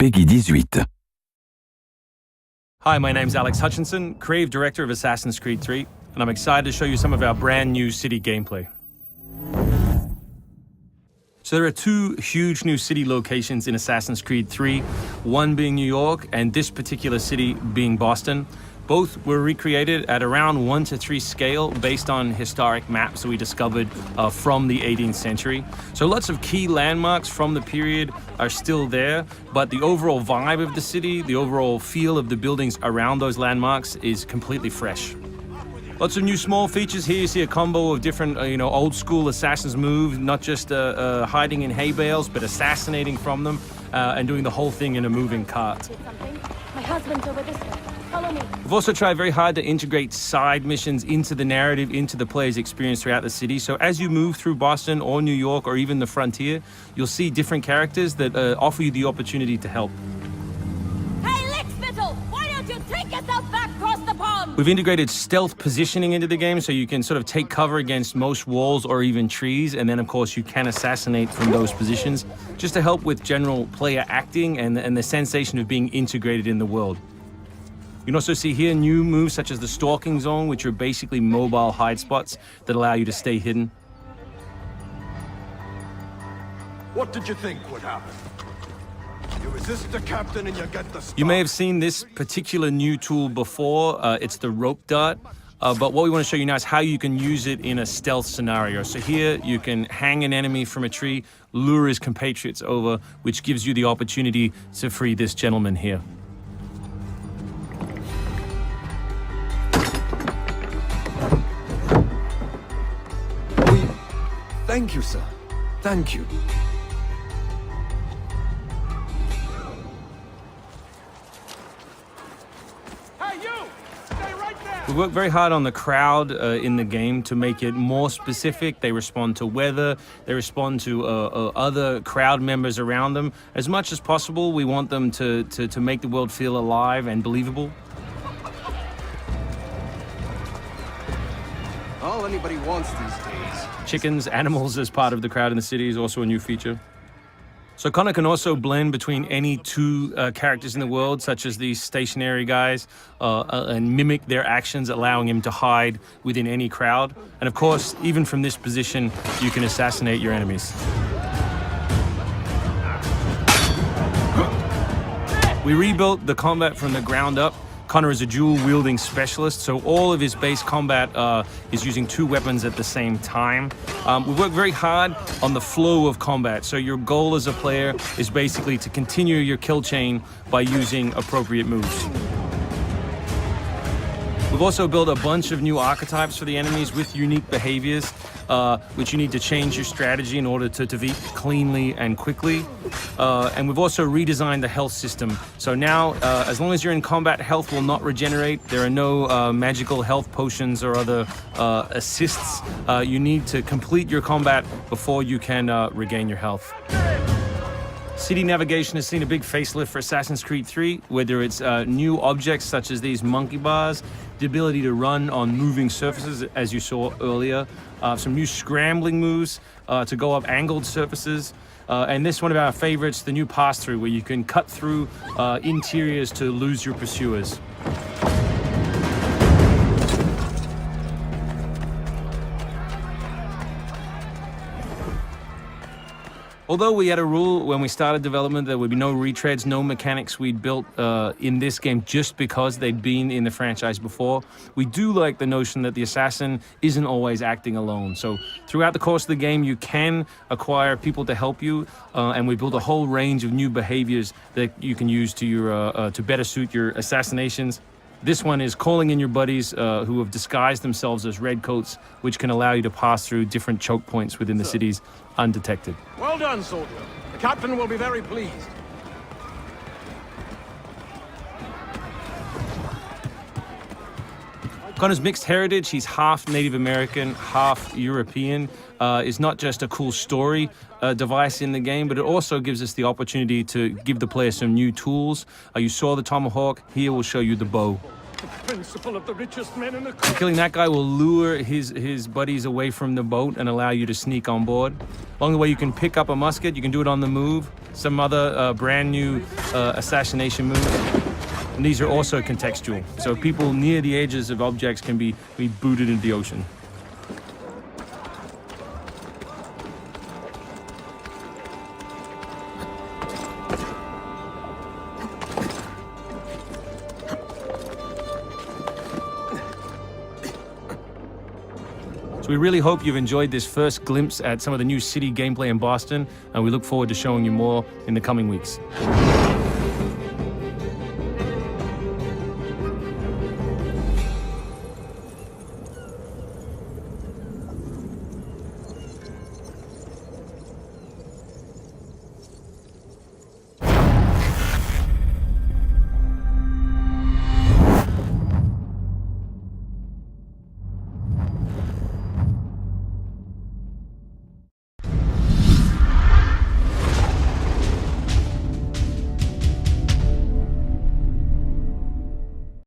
Peggy 18. Hi, my name's Alex Hutchinson, Creative Director of Assassin's Creed 3, and I'm excited to show you some of our brand new city gameplay. So there are two huge new city locations in Assassin's Creed 3, one being New York and this particular city being Boston. Both were recreated at around 1:3 scale based on historic maps that we discovered from the 18th century. So lots of key landmarks from the period are still there, but the overall vibe of the city, the overall feel of the buildings around those landmarks is completely fresh. Lots of new small features here. You see a combo of different, old school assassins moves, not just hiding in hay bales, but assassinating from them and doing the whole thing in a moving cart. My husband's over this way. Follow me. We've also tried very hard to integrate side missions into the narrative, into the player's experience throughout the city. So as you move through Boston or New York or even the frontier, you'll see different characters that offer you the opportunity to help. Hey, Lickspittle! Why don't you take yourself back across the pond? We've integrated stealth positioning into the game so you can sort of take cover against most walls or even trees, and then of course you can assassinate from those positions, just to help with general player acting and the sensation of being integrated in the world. You can also see here new moves such as the stalking zone, which are basically mobile hide spots that allow you to stay hidden. What did you think would happen? You resist the captain and you get the star. You may have seen this particular new tool before. It's the rope dart. But what we want to show you now is how you can use it in a stealth scenario. So here you can hang an enemy from a tree, lure his compatriots over, which gives you the opportunity to free this gentleman here. Thank you, sir. Thank you. Hey, you! Stay right there! We work very hard on the crowd in the game to make it more specific. They respond to weather, they respond to other crowd members around them. As much as possible, we want them to make the world feel alive and believable. All anybody wants these days. Chickens, animals as part of the crowd in the city is also a new feature. So Connor can also blend between any two characters in the world, such as these stationary guys, and mimic their actions, allowing him to hide within any crowd. And of course, even from this position, you can assassinate your enemies. We rebuilt the combat from the ground up. Connor is a dual-wielding specialist, so all of his base combat is using two weapons at the same time. We work very hard on the flow of combat, so your goal as a player is basically to continue your kill chain by using appropriate moves. We've also built a bunch of new archetypes for the enemies with unique behaviors, which you need to change your strategy in order to defeat cleanly and quickly. And we've also redesigned the health system. So now, as long as you're in combat, health will not regenerate. There are no magical health potions or other assists. You need to complete your combat before you can regain your health. City navigation has seen a big facelift for Assassin's Creed 3, whether it's new objects such as these monkey bars, the ability to run on moving surfaces, as you saw earlier, some new scrambling moves to go up angled surfaces, and this one of our favorites, the new pass-through, where you can cut through interiors to lose your pursuers. Although we had a rule when we started development, there would be no retreads, no mechanics we'd built in this game just because they'd been in the franchise before, we do like the notion that the assassin isn't always acting alone. So throughout the course of the game, you can acquire people to help you, and we built a whole range of new behaviors that you can use to better suit your assassinations. This one is calling in your buddies who have disguised themselves as redcoats, which can allow you to pass through different choke points within the cities undetected. Well done, soldier. The captain will be very pleased. Connor's mixed heritage, he's half Native American, half European, is not just a cool story device in the game, but it also gives us the opportunity to give the player some new tools. You saw the tomahawk, here we'll show you the bow. Principle of the richest men in the country. Killing that guy will lure his buddies away from the boat and allow you to sneak on board. Along the way, you can pick up a musket. You can do it on the move. Some other brand new assassination moves. And these are also contextual. So people near the edges of objects can be booted into the ocean. So we really hope you've enjoyed this first glimpse at some of the new city gameplay in Boston, and we look forward to showing you more in the coming weeks.